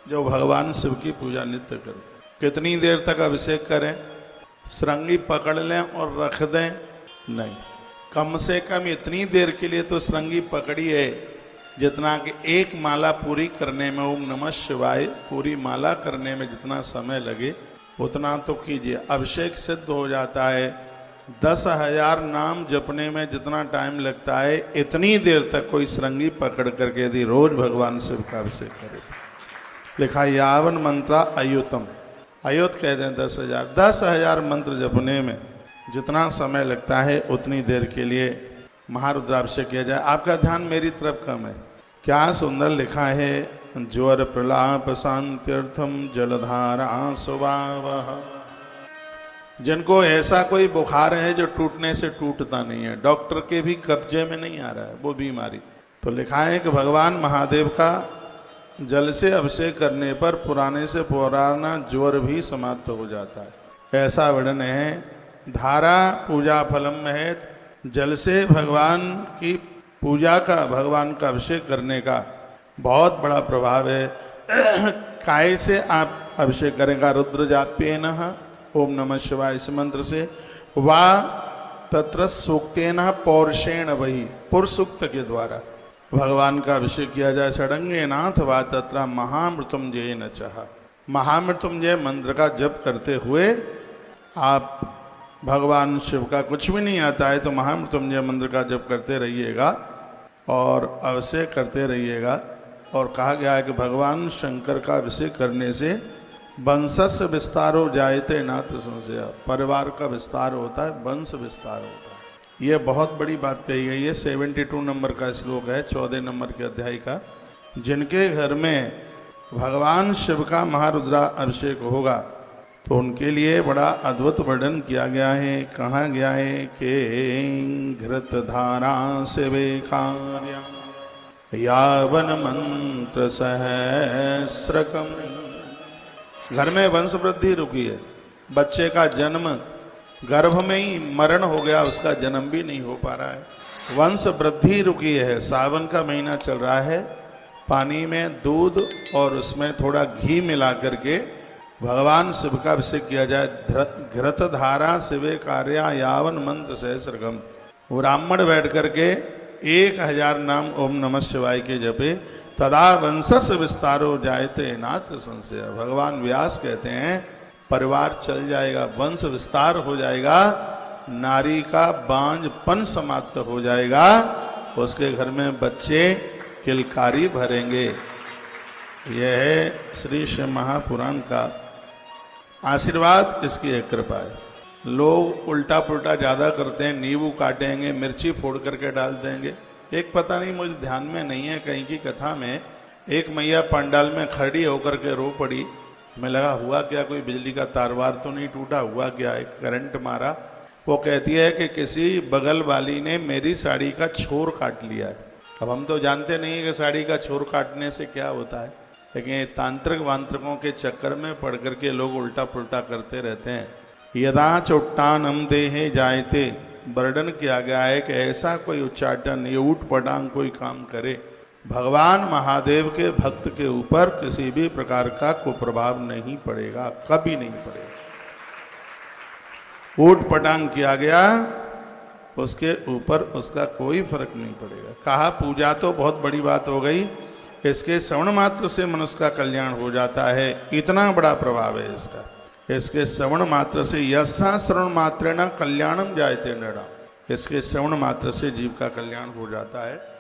जो भगवान शिव की पूजा नित्य करें। कितनी देर तक अभिषेक करें? श्रृंगी पकड़ लें और रख दें? नहीं, कम से कम इतनी देर के लिए तो श्रृंगी पकड़िए जितना कि एक माला पूरी करने में, ओम नमः शिवाय पूरी माला करने में जितना समय लगे उतना तो कीजिए। अभिषेक सिद्ध हो जाता है। 10,000 नाम जपने में जितना टाइम लगता है इतनी देर तक कोई श्रृंगी पकड़ करके यदि रोज भगवान शिव का अभिषेक करे। लिखा यावन मंत्रा अयुतम, अयुत कहते हैं 10,000। 10,000 मंत्र जपने में जितना समय लगता है उतनी देर के लिए महारुद्राभिषेक किया जाए। आपका ध्यान मेरी तरफ कम है। क्या सुंदर लिखा है, ज्वर प्रलाप शांत्यर्थम जलधारा सुवावह। जिनको ऐसा कोई बुखार है जो टूटने से टूटता नहीं है, डॉक्टर के भी कब्जे में नहीं आ रहा है वो बीमारी, तो लिखा है कि भगवान महादेव का जल से अभिषेक करने पर पुराने से पुराना ज्वर भी समाप्त हो जाता है। ऐसा वर्णन है। धारा पूजा फलम में है। जल से भगवान की पूजा का, भगवान का अभिषेक करने का बहुत बड़ा प्रभाव है। काय से आप अभिषेक करेंगे? रुद्र जाप्येन ओम नमः शिवाय इस मंत्र से, वा तत्र सूक्तेन पौरुषेण, वही पुरुष सूक्त के द्वारा भगवान का अभिषेक किया जाए। षडंगे नाथ वा तत्र महामृत्युंजय न चाह। महामृत्युंजय मंत्र का जप करते हुए आप भगवान शिव का कुछ भी नहीं आता है तो महामृत्युंजय मंत्र का जप करते रहिएगा और अभिषेक करते रहिएगा। और कहा गया है कि भगवान शंकर का अभिषेक करने से वंशस्य विस्तारो जायते नाथ संशय, परिवार का विस्तार होता है, वंश विस्तार होता है। ये बहुत बड़ी बात कही गई है। 72 नंबर का श्लोक है 14 नंबर के अध्याय का। जिनके घर में भगवान शिव का महारुद्रा अभिषेक होगा तो उनके लिए बड़ा अद्भुत वर्णन किया गया है। कहा गया है कि घृत धारा शिवे कार्या यावन मंत्र सहस्रकम। घर में वंश वृद्धि रुकी है, बच्चे का जन्म गर्भ में ही मरण हो गया, उसका जन्म भी नहीं हो पा रहा है, वंश वृद्धि रुकी है। सावन का महीना चल रहा है, पानी में दूध और उसमें थोड़ा घी मिला करके भगवान शिव का अभिषेक किया जाए। घृत धारा शिवे कार्या यावन मंत्र सहस्रकम। ब्राह्मण बैठ करके 1000 नाम ओम नमः शिवाय के जपे, तदा वंशस्य विस्तारो जायते नाथ संशय। भगवान व्यास कहते हैं परिवार चल जाएगा, वंश विस्तार हो जाएगा, नारी का बांझपन समाप्त हो जाएगा, उसके घर में बच्चे किलकारी भरेंगे। यह है श्री शिव महापुराण का आशीर्वाद, इसकी एक कृपा है। लोग उल्टा पुल्टा ज़्यादा करते हैं, नींबू काटेंगे, मिर्ची फोड़ करके डाल देंगे। एक पता नहीं, मुझे ध्यान में नहीं है, कहीं की कथा में एक मैया पंडाल में खड़ी होकर के रो पड़ी। हमें लगा हुआ क्या, कोई बिजली का तार वार तो नहीं टूटा, हुआ क्या, एक करंट मारा। वो कहती है कि किसी बगल वाली ने मेरी साड़ी का छोर काट लिया है। अब हम तो जानते नहीं कि साड़ी का छोर काटने से क्या होता है, लेकिन तांत्रिक वांत्रिकों के चक्कर में पड़ करके लोग उल्टा पुल्टा करते रहते हैं। यदा चोट्टानम देहे जायते, वर्णन किया गया है कि ऐसा कोई उच्चाटन, ये ऊट पटांग कोई काम करे, भगवान महादेव के भक्त के ऊपर किसी भी प्रकार का कुप्रभाव नहीं पड़ेगा, कभी नहीं पड़ेगा। ऊट पटांग किया गया उसके ऊपर उसका कोई फर्क नहीं पड़ेगा। कहा पूजा तो बहुत बड़ी बात हो गई, इसके श्रवण मात्र से मनुष्य का कल्याण हो जाता है, इतना बड़ा प्रभाव है इसका। इसके श्रवण मात्र से, यस्सा श्रवण मात्रेण कल्याणम जायते नृणाम, इसके श्रवण मात्र से जीव का कल्याण हो जाता है।